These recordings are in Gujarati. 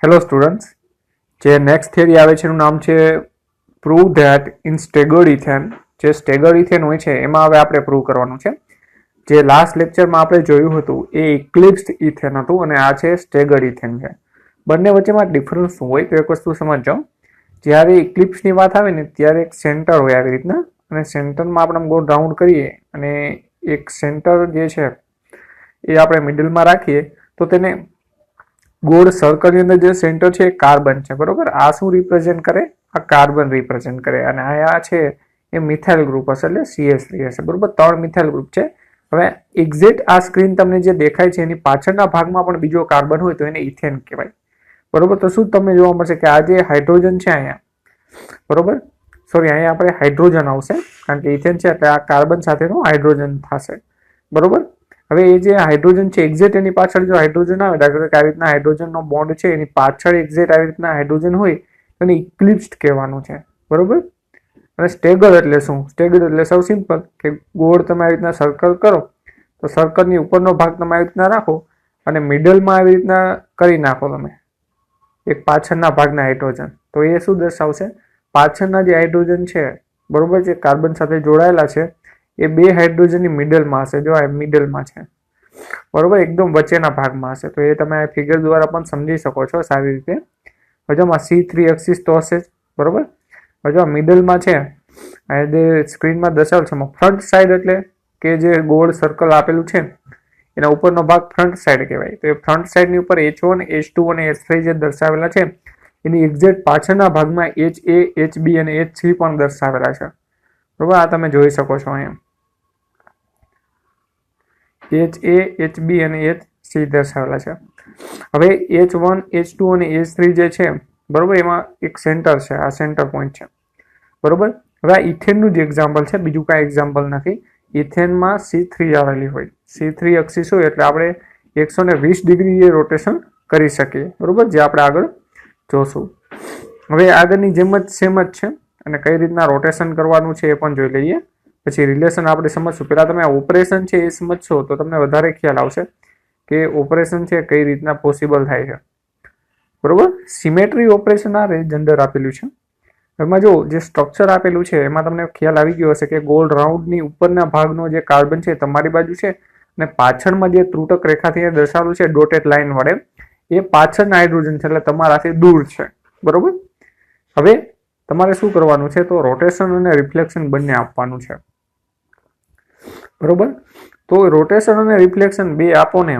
હેલો સ્ટુડન્ટ્સ, જે નેક્સ્ટ થિયરી આવે છે એનું નામ છે prove that in staggered ethane. જે સ્ટેગર્ડ ઇથેન હોય છે એમાં હવે આપણે પ્રૂવ કરવાનું છે. જે લાસ્ટ લેક્ચરમાં આપણે જોયું હતું એ ઇક્લિપ્સ્ડ ઇથેન હતું અને આ છે સ્ટેગર્ડ ઇથેન છે. બંને વચ્ચેમાં ડિફરન્સ શું હોય તો એક વસ્તુ સમજજો. જ્યારે ઇક્લિપ્સની વાત આવે ને ત્યારે એક સેન્ટર હોય આવી રીતના, અને સેન્ટરમાં આપણે ગોળ રાઉન્ડ કરીએ અને એક સેન્ટર જે છે એ આપણે મિડલમાં રાખીએ તો તેને ગોળ સર્કલની અંદર જે સેન્ટર છે એ કાર્બન છે, બરોબર. આ શું રિપ્રેઝેન્ટ કરે? આ કાર્બન રિપ્રેઝેન્ટ કરે. અને આ છે એ મિથાઇલ ગ્રુપ હશે, એટલે CH3 હશે, બરોબર. 3 મિથાઇલ ગ્રુપ છે. હવે એક્ઝેક્ટ આ સ્ક્રીન તમને જે દેખાય છે એની પાછળના ભાગમાં પણ બીજો કાર્બન હોય તો એને ઇથેન કહેવાય, બરોબર. તો શું તમને જોવા મળશે કે આ જે હાઇડ્રોજન છે અહીંયા, બરોબર, સોરી, અહીંયા આપણે હાઇડ્રોજન આવશે કારણ કે ઇથેન છે એટલે આ કાર્બન સાથેનું હાઇડ્રોજન થશે, બરોબર. હવે એ જે હાઇડ્રોજન છે એક્ઝેક્ટ એની પાછળ જો હાઇડ્રોજન આવે, દાખલા તરીકે આવી રીતના હાઇડ્રોજનનો બોન્ડ છે એની પાછળ એક્ઝેક્ટ આવી રીતના હાઇડ્રોજન હોય તો એને ઇક્લિપ્સ્ડ કહેવાનું છે, બરોબર. અને સ્ટેગર્ડ એટલે શું? સ્ટેગર્ડ એટલે સૌ સિમ્પલ કે ગોળ તમે આવી રીતના સર્કલ કરો તો સર્કલની ઉપરનો ભાગ તમે આવી રીતના રાખો અને મિડલમાં આવી રીતના કરી નાખો તમે એક પાછળના ભાગના હાઇડ્રોજન, તો એ શું દર્શાવશે? પાછળના જે હાઇડ્રોજન છે, બરોબર, જે કાર્બન સાથે જોડાયેલા છે એ બે હાઇડ્રોજનની મિડલમાં હશે. જો આ મિડલમાં છે, બરોબર, એકદમ વચ્ચેના ભાગમાં હશે. તો એ તમે આ ફિગર દ્વારા પણ સમજી શકો છો સારી રીતે. હજુ આમાં C3 એક્સિસ તો હશે જ, બરોબર. હજુ આ મિડલમાં છે, આ જે સ્ક્રીનમાં દર્શાવેલ છે ફ્રન્ટ સાઈડ એટલે કે જે ગોળ સર્કલ આપેલું છે એના ઉપરનો ભાગ ફ્રન્ટ સાઈડ કહેવાય. તો એ ફ્રન્ટ સાઈડની ઉપર H1, H2 અને H3 જે દર્શાવેલા છે એની એક્ઝેક્ટ પાછળના ભાગમાં HA, HB અને H3 પણ દર્શાવેલા છે, બરોબર. આ તમે જોઈ શકો છો અહીંયા HA, HB અને HC દર્શાવેલા છે. હવે H1, H2 અને H3 જે છે, બરોબર, એમાં એક સેન્ટર છે, આ સેન્ટર પોઈન્ટ છે, બરોબર. હવે આ ઇથેનનું જ એક્ઝામ્પલ છે, બીજું કાંઈ એક્ઝામ્પલ નથી. ઇથેનમાં C3 આવેલી હોય, C3 એક્સિસ હોય એટલે આપણે 120 ડિગ્રી રોટેશન કરી શકીએ, બરોબર, જે આપણે આગળ જોશું. હવે આગળની જેમ જ સેમ જ છે અને કઈ રીતના રોટેશન કરવાનું છે એ પણ જોઈ લઈએ, પછી રિલેશન આપણે સમજશું. પહેલા તમે આ ઓપરેશન છે એ સમજશો તો તમને વધારે ખ્યાલ આવશે કે ઓપરેશન છે કઈ રીતના પોસિબલ થાય છે, બરોબર. સિમેટ્રી ઓપરેશન આ જનરલ આપેલું છે. એમાં જો જે સ્ટ્રક્ચર આપેલું છે એમાં તમને ખ્યાલ આવી ગયો હશે કે ગોળ રાઉન્ડની ઉપરના ભાગનો જે કાર્બન છે તમારી બાજુ છે અને પાછળમાં જે ત્રુટક રેખાથી દર્શાવેલું છે ડોટેડ લાઇન વડે એ પાછળના હાઇડ્રોજન છે એટલે તમારાથી દૂર છે, બરોબર. હવે તમારે શું કરવાનું છે તો રોટેશન અને રિફ્લેક્શન બંને આપવાનું છે, બરોબર. તો રોટેશન અને રિફ્લેક્શન બે આપો ને,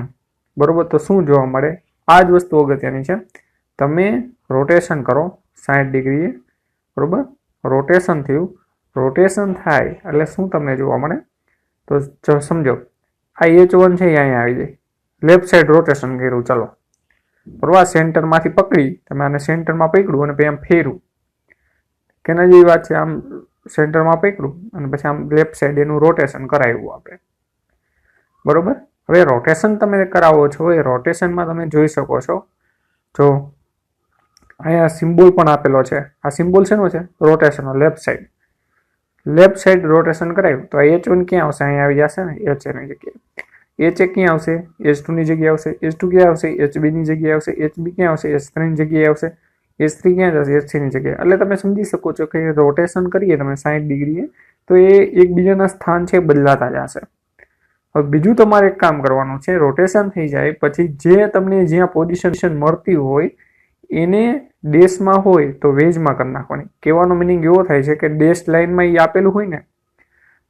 બરોબર, તો શું જોવા મળે? આ જ વસ્તુ અગત્યની છે. તમે રોટેશન કરો 60 ડિગ્રીએ, બરોબર, રોટેશન થયું, રોટેશન થાય એટલે શું તમને જોવા મળે તો સમજો આ H1 છે અહીંયા આવી જાય, લેફ્ટ સાઈડ રોટેશન કર્યું, ચલો, બરોબર. આ સેન્ટરમાંથી પકડી તમે આને સેન્ટરમાં પકડ્યું અને પછી આમ ફેરવું, કેના જેવી વાત છે? આમ સેન્ટરમાં પકડ્યું અને પછી આમ લેફ્ટ સાઈડ એનું રોટેશન કરાવ્યું આપણે, બરોબર. હવે રોટેશન તમે કરાવો છો એ રોટેશનમાં તમે જોઈ શકો છો, જો અહીંયા સિમ્બોલ પણ આપેલો છે. આ સિમ્બોલ શેનો છે? રોટેશનનો. લેફ્ટ સાઈડ રોટેશન કરાવ્યું તો H1 ક્યાં આવશે? અહીંયા આવી જશે ને HA ની જગ્યાએ. HA ક્યાં આવશે? H2 ની જગ્યાએ આવશે. H2 ક્યાં આવશે? HB ની જગ્યાએ આવશે. HB ક્યાં આવશે? H3 ની જગ્યાએ આવશે. H3 ક્યાં જશે? HC ની જગ્યાએ. એટલે તમે સમજી શકો છો કે રોટેશન કરીએ તમે 60 ડિગ્રીએ તો એ એકબીજાના સ્થાન છે બદલાતા જશે. હવે બીજું તમારે એક કામ કરવાનું છે, રોટેશન થઈ જાય પછી જે તમને જ્યાં પોઝિશન મળતી હોય એને ડેશમાં હોય તો વેજમાં કરી નાખવાની. કહેવાનો મિનિંગ એવો થાય છે કે ડેશ લાઇનમાં એ આપેલું હોય ને,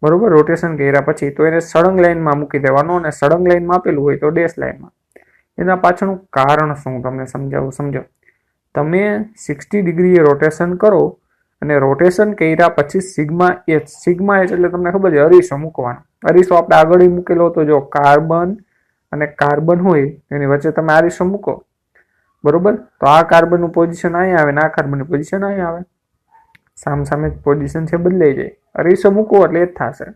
બરોબર, રોટેશન કર્યા પછી તો એને સળંગ લાઇનમાં મૂકી દેવાનો અને સળંગ લાઇનમાં આપેલું હોય તો ડેશ લાઇનમાં. એના પાછળનું કારણ શું તમને સમજાવું, સમજો. તમે 60 ડિગ્રીએ રોટેશન કરો અને રોટેશન કર્યા પછી સિગ્મા H એટલે તમને ખબર છે અરીસો મૂકવાનો. અરીસો આપણે આગળ મૂકેલો હતો, જો કાર્બન અને કાર્બન હોય એની વચ્ચે તમે અરીસો મૂકો, બરોબર. તો આ કાર્બનનું પોઝિશન અહીંયા આવે ને આ કાર્બનની પોઝિશન અહીંયા આવે, સામે પોઝિશન છે બદલાઈ જાય. અરીસો મૂકો એટલે એ જ થશે.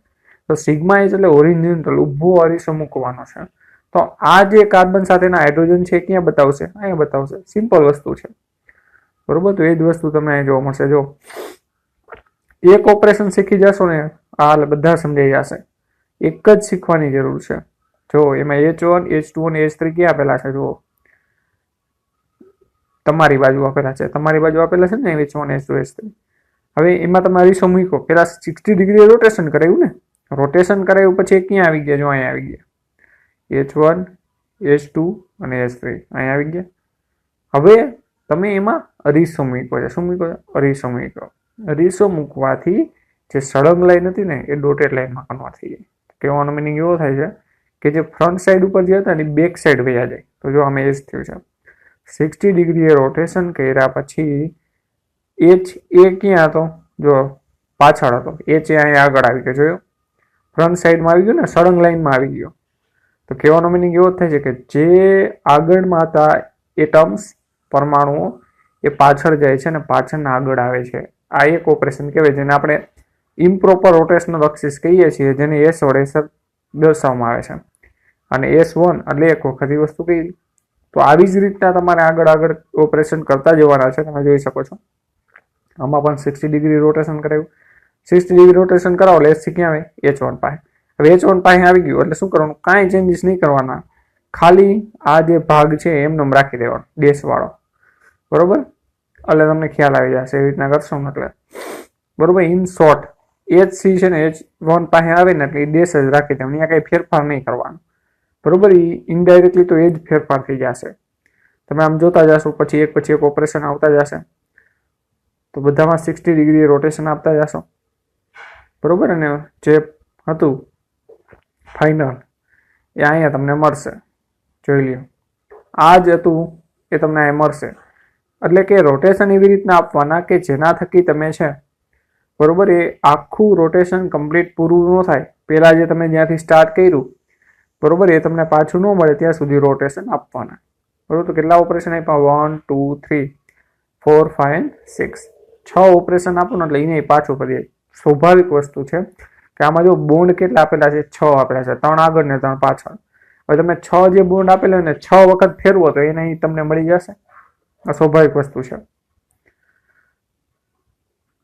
તો સિગ્મા H એટલે ઓરિજિનલ ઊભો અરીસો મૂકવાનો છે. તો આ જે કાર્બન સાથેના હાઇડ્રોજન છે ક્યાં બતાવશે? અહીંયા બતાવશે. સિમ્પલ વસ્તુ છે, બરોબર. તો એ જ વસ્તુ તમને અહીં જોવા મળશે. જો એક ઓપરેશન શીખી જશો ને આ બધા સમજાઈ જશે. એક જ શીખવાની જરૂર છે. જો એમાં H1, H2 અને H3 ક્યાં આપેલા છે? જુઓ, તમારી બાજુ આપેલા છે, ને H1 H2 H3. હવે એમાં તમે અરીસો મૂકો, પેલા 60 ડિગ્રી રોટેશન કરાવ્યું ને, રોટેશન કરાવ્યું પછી ક્યાં આવી ગયા? જો અહીંયા આવી ગયા, H1 H2 અને H3 અહીંયા આવી ગયા. હવે તમે એમાં અરીસો મૂકો છે. શું મૂકો? અરીસો મૂકો. અરીસો મૂકવાથી જે સળંગ લાઈન હતી ને એ ડોટેડ લાઈનમાં કન્વર્ટ થઈ જાય. કહેવાનો મિનિંગ એવો થાય છે કે જે ફ્રન્ટ સાઈડ ઉપર જે હતા ને બેક સાઈડ વયા જાય. તો જો અમે એ જ થયું છે, 60 ડિગ્રીએ રોટેશન કર્યા પછી H એ ક્યાં હતો? જો પાછળ હતો. H એ અહીંયા આગળ આવી ગયો, જોયો? ફ્રન્ટ સાઈડમાં આવી ગયો ને, સળંગ લાઈનમાં આવી ગયો. તો કહેવાનો મિનિંગ એવો થાય છે કે જે આગળમાં હતા એ ટર્મ્સ પરમાણુઓ એ પાછળ જાય છે ને પાછળના આગળ આવે છે. આ એક ઓપરેશન કહેવાય, જેને આપણે ઇમ્પ્રોપર રોટેશનલ એક્સિસ કહીએ છીએ, જેને S વડે દર્શાવવામાં આવે છે. અને S1 એટલે એક વખત એ વસ્તુ કહી. તો આવી જ રીતના તમારે આગળ ઓપરેશન કરતા જવાના છે. તમે જોઈ શકો છો આમાં પણ 60 ડિગ્રી રોટેશન કરાવ્યું. 60 ડિગ્રી રોટેશન કરાવો એટલે S ક્યાં આવે? H1 પાસે. હવે H1 પાસે આવી ગયું એટલે શું કરવાનું? કાંઈ ચેન્જીસ નહીં કરવાના, ખાલી આ જે ભાગ છે એમને રાખી દેવાનો, ડેશ વાળો. બરોબર? એટલે તમને ખ્યાલ આવી જશે. એવી રીતના કરશો ને એટલે બરોબર. ઇન શોર્ટ HC છે ને H1 પાસે આવે ને એટલે એ ડેશ જ રાખી દેવાનું, અહીંયા કંઈ ફેરફાર નહીં કરવાનો. બરોબર? એ ઇનડાયરેક્ટલી તો એ જ ફેરફાર થઈ જશે. તમે આમ જોતા જશો પછી એક ઓપરેશન આવતા જશે, તો બધામાં 60 ડિગ્રી રોટેશન આપતા જશો. બરોબર? અને જે હતું ફાઇનલ એ અહીંયા તમને મળશે. જોઈ લ્યો, આ જ હતું એ તમને અહીંયા મળશે. એટલે કે રોટેશન એવી રીતના આપવાના કે જેના થકી તમે છે બરોબર એ આખું રોટેશન કમ્પ્લીટ પૂરું ન થાય, પહેલા જે તમે જ્યાંથી સ્ટાર્ટ કર્યું બરોબર એ તમને પાછું ન મળે ત્યાં સુધી રોટેશન આપવાના. બરોબર? તો કેટલા ઓપરેશન આપ્યા? 1 2 3 4 5 and 6. 6 ઓપરેશન આપો ને એટલે એને પાછું કરીએ. સ્વાભાવિક વસ્તુ છે કે આમાં જો બોન્ડ કેટલા આપેલા છે? 6 આપેલા છે, 3 આગળ ને 3 પાછળ. હવે તમે 6 જે બોન્ડ આપેલા ને 6 વખત ફેરવો તો એને તમને મળી જશે. આ સ્વાભાવિક વસ્તુ છે.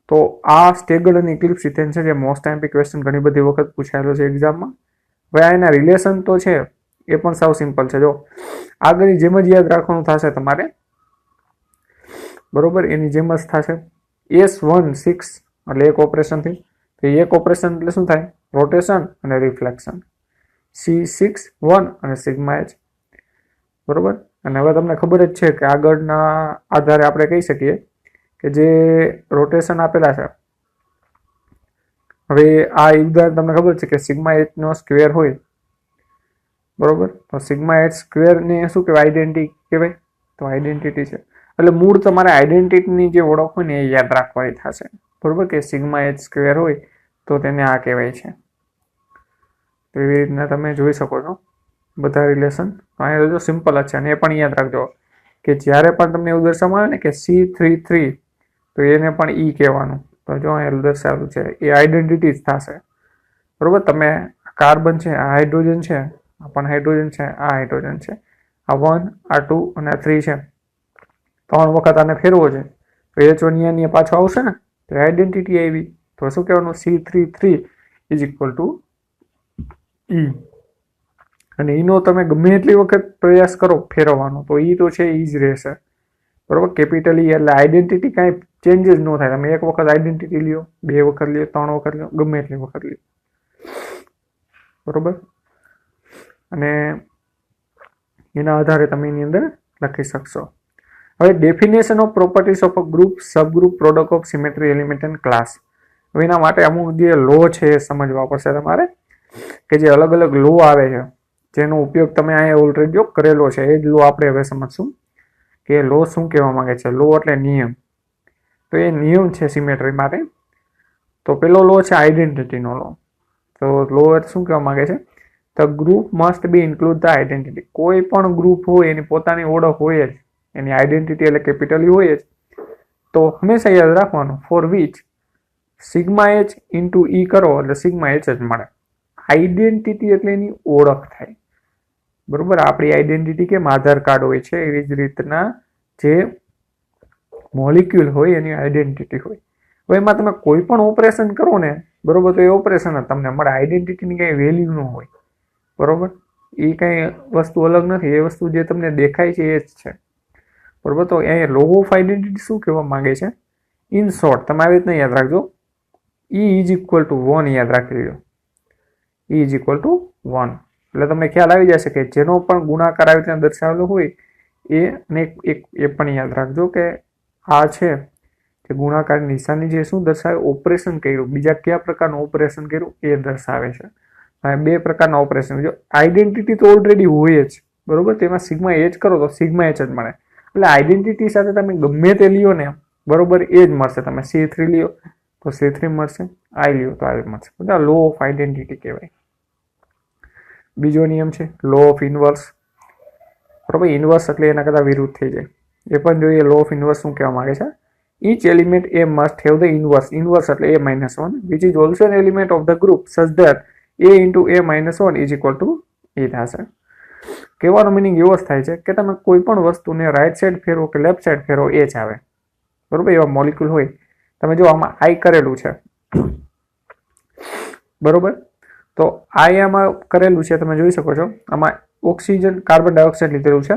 તો આ સ્ટેગર્ડ અને ઇક્લિપ્સ ઇથેન છે, જે મોસ્ટ ટાઈમ ક્વેશ્ચન ઘણી બધી વખત પૂછાયેલો છે એક્ઝામમાં. હવે એના રિલેશન તો છે એ પણ સાવ સિમ્પલ છે. જો આગળની જેમ જ યાદ રાખવાનું થશે તમારે. બરોબર? એની જેમ જ થશે. S1 6 એટલે એક ઓપરેશન થઈ. તો એક ઓપરેશન એટલે શું થાય? રોટેશન અને રિફ્લેક્શન. C6 1 અને સિગ્મા H. બરોબર? અને હવે તમને ખબર જ છે કે આગળના આધારે આપણે કહી શકીએ કે જે રોટેશન આપેલા છે, હવે આ ઉદાહરણ તમને ખબર છે કે સિગ્મા H નો સ્ક્વેર હોય. બરોબર? તો સિગ્મા H સ્ક્વેર ને શું કહેવાય? આઈડેન્ટિટી કહેવાય. તો આઈડેન્ટિટી છે એટલે મૂળ તમારે આઈડેન્ટિટીની જે ઓળખ હોય ને એ યાદ રાખવાની થશે. બરોબર? કે સિગ્મા H સ્ક્વેર હોય તો તેને આ કહેવાય છે. તો એવી રીતના તમે જોઈ શકો છો બધા રિલેશન. અહીંયા જો સિમ્પલ જ છે. અને એ પણ યાદ રાખજો કે જ્યારે પણ તમને એવું દર્શાવવામાં આવે ને કે C33 તો એને પણ E કહેવાનું. તો જો અહીંયા દર્શાવેલું છે એ આઈડેન્ટિટી જ થશે. બરોબર? તમે કાર્બન છે, આ હાઇડ્રોજન છે, આ પણ હાઇડ્રોજન છે, આ હાઇડ્રોજન છે, આ 1 આ 2 અને આ 3 છે. 3 વખત આને ફેરવો છે તો H1 અહીંયા પાછો આવશે ને, તો આઈડેન્ટિટી આવી. તો શું કહેવાનું? C33 is equal to E. અને એનો તમે ગમે એટલી વખત પ્રયાસ કરો ફેરવવાનો તો એ તો છે એ જ રહેશે. બરોબર? કેપિટલ E એટલે આઈડેન્ટિટી કાંઈ ચેન્જીસ ન થાય. તમે એક વખત આઈડેન્ટિટી લ્યો, 2 વખત લ્યો, 3 વખત લ્યો, ગમે એટલી વખત લ્યો. બરોબર? અને એના આધારે તમે એની અંદર લખી શકશો. હવે definition of properties of a group, subgroup, product of symmetry element and class. હવે એના માટે અમુક જે લો છે એ સમજવા પડશે તમારે, કે જે અલગ અલગ લો આવે છે જેનો ઉપયોગ તમે અહીંયા ઓલરેડી જો કરેલો છે એ જ લો આપણે હવે સમજશું કે લો શું કહેવા માંગે છે. લો એટલે નિયમ. તો એ નિયમ છે સિમેટ્રી માટે. તો પેલો લો છે આઈડેન્ટિટીનો લો. તો લો શું કહેવા માંગે છે? The group must be include the identity. કોઈ પણ ગ્રુપ હોય એની પોતાની ઓળખ હોય જ, એની આઈડેન્ટિટી એટલે કેપિટલી હોય જ. તો હંમેશા યાદ રાખવાનું for which sigma H into E કરો એટલે સિગ્મા H જ મળે. આઈડેન્ટિટી એટલે એની ઓળખ થાય. બરોબર? આપણી આઈડેન્ટિટી કેમ આધાર કાર્ડ હોય છે એવી જ રીતના જે મોલિક્યુલ હોય એની આઈડેન્ટિટી હોય. હવે એમાં તમે કોઈ પણ ઓપરેશન કરો ને બરોબર તો એ ઓપરેશન જ તમને મળે. આઈડેન્ટિટીની કંઈ વેલ્યુ ન હોય. બરોબર? એ કંઈ વસ્તુ અલગ નથી. એ વસ્તુ જે તમને દેખાય છે એ જ છે. બરોબર. તો અહીંયા લો ઓફ આઈડેન્ટિટી શું કહેવા માંગે છે? ઇન શોર્ટ તમે આવી રીતના યાદ રાખજો, E ઇઝ ઇક્વલ ટુ 1 યાદ રાખી લો. E ઇઝ ઇક્વલ ટુ 1 એટલે તમને ખ્યાલ આવી જશે કે જેનો પણ ગુણાકાર આવી રીતના દર્શાવેલો હોય એ પણ યાદ રાખજો કે આ છે કે ગુણાકારની નિશાની જે શું દર્શાવે? ઓપરેશન કર્યું. બીજા કયા પ્રકારનું ઓપરેશન કર્યું એ દર્શાવે છે. હવે બે પ્રકારના ઓપરેશન, જો આઈડેન્ટિટી તો ઓલરેડી હોય જ, બરોબર, તેમાં સિગ્મા એચ કરો તો સિગ્મા એચ જ મળે. એટલે આઈડેન્ટિટી સાથે તમે ગમે તે લ્યો ને, બરોબર, એ જ મળશે. તમે C3 લ્યો તો C3 મળશે, I લ્યો તો I મળશે. બધા લો ઓફ આઈડેન્ટિટી કહેવાય. બીજો નિયમ છે લો ઓફ ઇનવર્સ, બરોબર. ઇનવર્સ એટલે એના કરતા વિરુદ્ધ થઈ જાય. એ પણ જોઈએ લો ઓફ ઇનવર્સ શું કહેવા માંગે છે. Each element A must have the inverse. Inverse એટલે A-1, which is also an element of the group such that A into A-1 is equal to A થશે. કહેવાનો મિનિંગ એવો જ થાય છે કે તમે કોઈ પણ વસ્તુને રાઈટ સાઈડ ફેરવો કે લેફ્ટ સાઈડ ફેરવો એ જ આવે, બરોબર. એવા મોલિક્યુલ હોય. તમે જો આમાં આઈ કરેલું છે, બરોબર, તો આઈ આમાં કરેલું છે, તમે જોઈ શકો છો. આમાં ઓક્સિજન, કાર્બન ડાયોક્સાઇડ લીધેલું છે,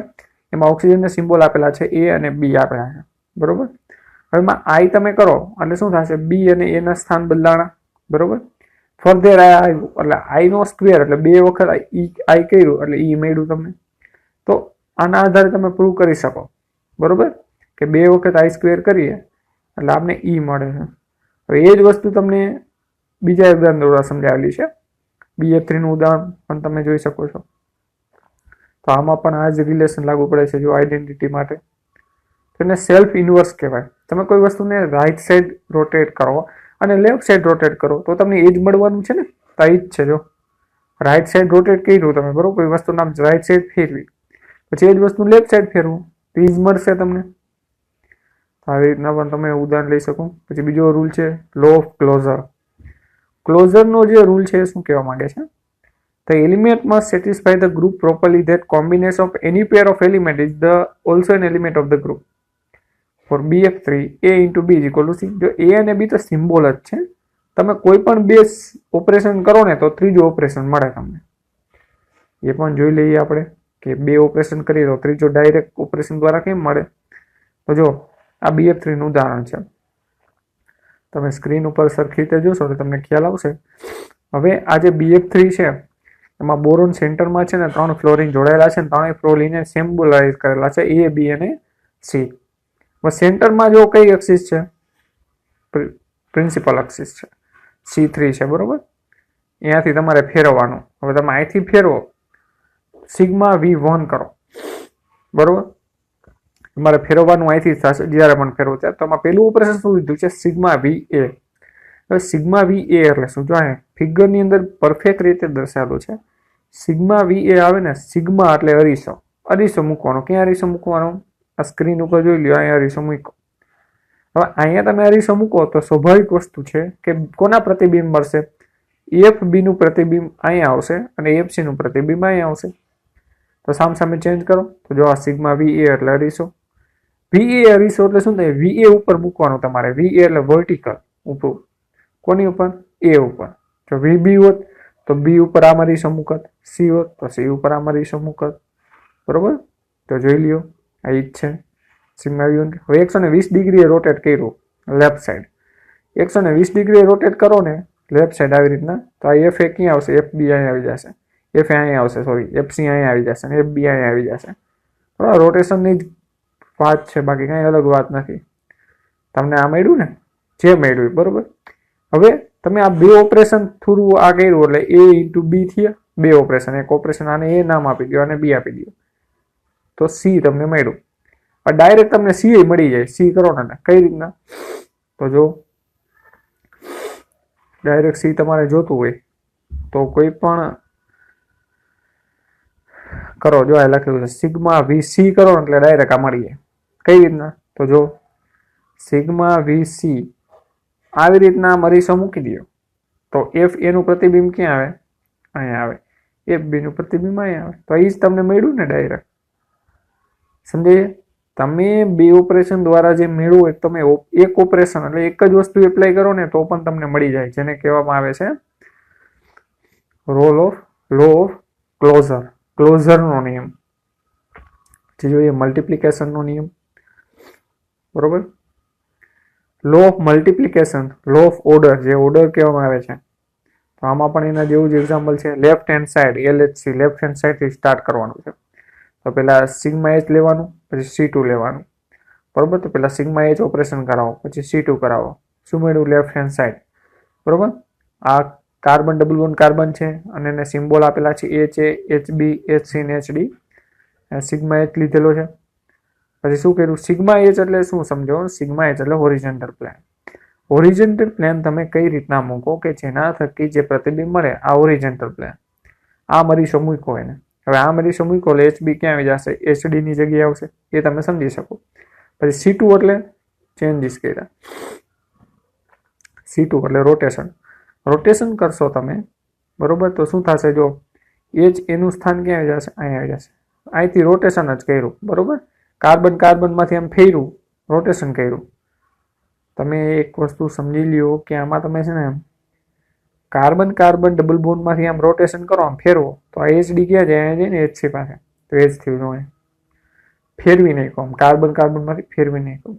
એમાં ઓક્સિજનના સિમ્બોલ આપેલા છે, એ અને બી આપેલા છે, બરોબર. હવે એમાં આઈ તમે કરો એટલે શું થશે? બી અને એ ના સ્થાન બદલાણા, બરોબર. ફર્ધર આ આવ્યું એટલે આઈ નો સ્ક્વેર એટલે 2 વખત આઈ કર્યું એટલે ઈ મળ્યું તમને. તો આના આધારે તમે પ્રૂવ કરી શકો, બરોબર, કે 2 વખત આઈ સ્ક્વેર કરીએ એટલે આપને ઈ મળે છે. હવે એ જ વસ્તુ તમને બીજા ઉદાહરણ દ્વારા સમજાવેલી છે. BF3 નું ઉદાહરણ પણ તમે જોઈ શકો છો. તો આમાં પણ આ જ રિલેશન લાગુ પડે છે જો આઈડેન્ટિટી માટે. તેને સેલ્ફ ઇન્વર્સ કહેવાય. તમે કોઈ વસ્તુને રાઈટ સાઈડ રોટેટ કરો અને લેફ્ટ સાઈડ રોટેટ કરો તો તમને એ જ મળવાનું છે ને. તો એ જ છે. જો રાઈટ સાઈડ રોટેટ કર્યું તમે, બરોબર, કોઈ વસ્તુ નામ રાઈટ સાઈડ ફેરવી, પછી એ જ વસ્તુ લેફ્ટ સાઈડ ફેરવું તો એ જ મળશે તમને. આવી રીતના પણ તમે ઉદાહરણ લઈ શકો. પછી બીજો રૂલ છે લો ઓફ ક્લોઝર. ક્લોઝરનો જે રૂલ છે એ શું કહેવા માંગે છે? The element must satisfy the group properly. That combination of any pair of element is also an element of the group. For BF3, A into B is equal to C. જો A અને B તો સિમ્બોલ જ છે. તમે કોઈ પણ બે ઓપરેશન કરો ને તો ત્રીજો ઓપરેશન મળે તમને. એ પણ જોઈ લઈએ આપણે કે બે ઓપરેશન કરીએ તો ત્રીજો ડાયરેક્ટ ઓપરેશન દ્વારા કેમ મળે. તો જો આ BF3 નું ઉદાહરણ છે. તમે સ્ક્રીન ઉપર સરખી રીતે જોશો તો તમને ખ્યાલ આવશે. હવે આ જે BF3 છે એમાં બોરોન સેન્ટરમાં છે ને 3 ફ્લોરિન જોડાયેલા છે ને 3 ફ્લોરિને સિમ્બોલાઇઝ કરેલા છે A, B અને C. સેન્ટરમાં જો કઈ એક્સિસ છે? પ્રિન્સિપલ એક્સિસ છે, C3 છે, બરોબર. અહીંયાથી તમારે ફેરવવાનું. હવે તમે અહીંથી ફેરવો, સિગ્મા V1 કરો, બરોબર. તમારે ફેરવવાનું અહીંથી થશે જ્યારે પણ ફેરવો ત્યારે. તો આમાં પહેલું ઓપરેશન શું લીધું છે? Sigma VA. હવે સિગ્મા VA એટલે શું? જો ફિગરની અંદર પરફેક્ટ રીતે દર્શાવેલું છે. સિગ્મા VA આવે ને, સિગ્મા એટલે અરીસો. અરીસો મૂકવાનો. ક્યાં અરીસો મૂકવાનો? આ સ્ક્રીન ઉપર જોઈ લ્યો, અહીંયા અરીસો મૂકો. હવે અહીંયા તમે અરીસો મૂકો તો સ્વાભાવિક વસ્તુ છે કે કોના પ્રતિબિંબ મળશે? FB નું પ્રતિબિંબ અહીંયા આવશે અને FC નું પ્રતિબિંબ અહીંયા આવશે. તો સામસામે ચેન્જ કરો તો જો આ સિગ્મા VA એટલે અરીસો. VA અરીસો એટલે શું થાય? VA ઉપર મૂકવાનું તમારે. VA એટલે વર્ટિકલ ઉપર. કોની ઉપર? A ઉપર. જો VB હોત તો B ઉપર આ અરીસો મૂકત. C હોત તો C ઉપર આ અરીસો મૂકત, બરોબર. તો જોઈ લ્યો આ જ છે સિગ્મા V1. હવે 120 ડિગ્રીએ રોટેટ કર્યું લેફ્ટ સાઈડ. 120 ડિગ્રીએ રોટેટ કરો ને લેફ્ટ સાઈડ આવી રીતના તો આ FA ક્યાં આવશે? FB અહીંયા આવી જશે. FA અહીંયા આવશે, સોરી, FC અહીંયા આવી જશે અને FB અહીંયા આવી જશે. બરાબર. રોટેશનની જ વાત છે, બાકી કાંઈ અલગ વાત નથી. તમને આ મળ્યું ને, જે મળ્યું, બરોબર. હવે તમે આ બે ઓપરેશન થ્રુ આ કર્યું એટલે A into B થયા બે ઓપરેશન. એક ઓપરેશન આને A નામ આપી દો અને B આપી દો તો C તમને મળ્યું. ડાયરેક્ટ તમને C મળી જાય. C કરો ને કઈ રીતના? તો જો ડાયરેક્ટ C તમારે જોતું હોય તો કોઈ પણ કરો. જો આ લખેલું છે સિગ્મા VC કરો એટલે ડાયરેક્ટ આ મળી જાય. કઈ રીતના? તો જો સિગ્મા VC આવી રીતના અરીસો મૂકી દો તો FA નું પ્રતિબિંબ ક્યાં આવે? અહીંયા આવે. FB નું પ્રતિબિંબ અહીંયા આવે. તો એ જ તમને મળ્યું ને ડાયરેક્ટ. સમજાય? તમે બે ઓપરેશન દ્વારા જે મેળવો તમે એક ઓપરેશન એટલે એક જ વસ્તુ એપ્લાય કરો ને તો પણ તમને મળી જાય, જેને કહેવામાં આવે છે લો ઓફ ક્લોઝર. ક્લોઝરનો નિયમ. જે જોઈએ મલ્ટિપ્લિકેશનનો નિયમ. બરોબર. Law of multiplication, law of order, જે ઓર્ડર કહેવામાં આવે છે, તો આમાં પણ એના જેવું જ એક્ઝામ્પલ છે. Left hand side LHC, left hand સાઈડથી સ્ટાર્ટ કરવાનું છે. તો પહેલા સિગ્મા એચ લેવાનું, પછી C2 લેવાનું, બરોબર. તો પહેલા સિગ્મા એચ ઓપરેશન કરાવો, પછી C2 કરાવો. શું મળ્યું? લેફ્ટ હેન્ડ સાઈડ, બરોબર. આ કાર્બન ડબલ બોન્ડ કાર્બન છે અને એને સિમ્બોલ આપેલા છે HA, HB, HC અને HD. સિગ્મા એચ લીધેલો છે. પછી શું કર્યું? સિગ્મા એચ એટલે શું સમજો? સિગ્મા એચ એટલે હોરિઝોન્ટલ પ્લેન. હોરિઝોન્ટલ પ્લેન તમે કઈ રીતના મૂકો કે જેના થકી જે પ્રતિબિંબ મળે, આ હોરિઝોન્ટલ પ્લેન. આ મરીશો મૂકો એને. હવે આ મરીશો મૂકો એટલે HB ક્યાં આવી જશે? HD ની જગ્યાએ આવશે. એ તમે સમજી શકો. પછી C2 એટલે ચેન્જીસ કર્યા. C2 એટલે રોટેશન. રોટેશન કરશો તમે, બરોબર. તો શું થશે? જો H એનું સ્થાન ક્યાં આવી જશે? અહીંયા આવી જશે. અહીંથી રોટેશન જ કર્યું, બરોબર. કાર્બન કાર્બનમાંથી આમ ફેર્યું, રોટેશન કર્યું. તમે એક વસ્તુ સમજી લ્યો કે આમાં તમે છે ને કાર્બન કાર્બન ડબલ બોન્ડમાંથી આમ રોટેશન કરો, આમ ફેરવો, તો આ HD ક્યાં જાય? અહીંયા જાય ને HC પાસે. તો H થયું જોઈએ. ફેરવી નાખો, આમ કાર્બન કાર્બનમાંથી ફેરવી નાખો.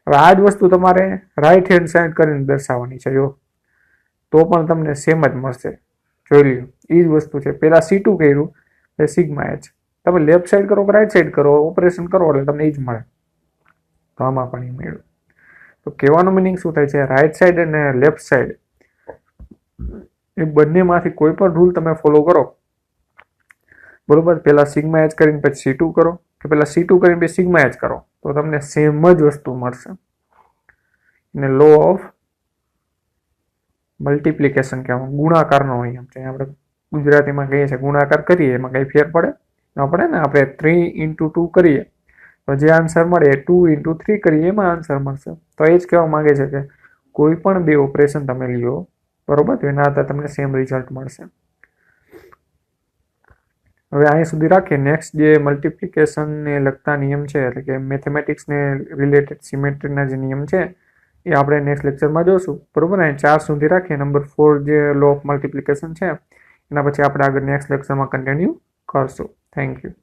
હવે આ જ વસ્તુ તમારે રાઈટ હેન્ડ સાઈડ કરીને દર્શાવવાની છે. જો તો પણ તમને સેમ જ મળશે. જોઈ લ્યો, એ જ વસ્તુ છે. પહેલા C2 કર્યું, પછી સિગ્મા એચ. તમે લેફ્ટ સાઈડ કરો કે રાઈટ સાઈડ કરો, ઓપરેશન કરો એટલે તમને એ જ મળે. તો આમાં પણ એ મળ્યું. તો કહેવાનો મિનિંગ શું થાય છે? રાઈટ સાઈડ અને લેફ્ટ સાઈડ એ બંનેમાંથી કોઈ પણ રૂલ તમે ફોલો કરો, બરોબર. પહેલા સિગ્મા એચ કરીને પછી C2 કરો, કે પહેલા C2 કરીને પછી સિગ્મા એચ કરો, તો તમને સેમ જ વસ્તુ મળશે. અને લો ઓફ મલ્ટિપ્લિકેશન કહેવામાં, ગુણાકારનો નિયમ છે. આપણે ગુજરાતીમાં કહીએ છીએ ગુણાકાર કરીએ, એમાં કંઈ ફેર પડે ન પડે ને. આપણે 3 × 2 કરીએ તો જે આન્સર મળે એ 2 × 3 કરીએ એમાં આન્સર મળશે. તો એ જ કહેવા માંગે છે કે કોઈ પણ બે ઓપરેશન તમે લ્યો, બરોબર, તો એના આધારે તમને સેમ રિઝલ્ટ મળશે. હવે અહીં સુધી રાખીએ. નેક્સ્ટ જે મલ્ટિપ્લિકેશનને લગતા નિયમ છે, એટલે કે મેથેમેટિક્સને રિલેટેડ સિમેટ્રીના જે નિયમ છે, એ આપણે નેક્સ્ટ લેક્ચરમાં જોશું, બરોબર. અહીં 4 સુધી રાખીએ. નંબર 4 જે લો ઓફ મલ્ટિપ્લિકેશન છે, એના પછી આપણે આગળ નેક્સ્ટ લેક્ચરમાં કન્ટિન્યુ કરશું. Thank you.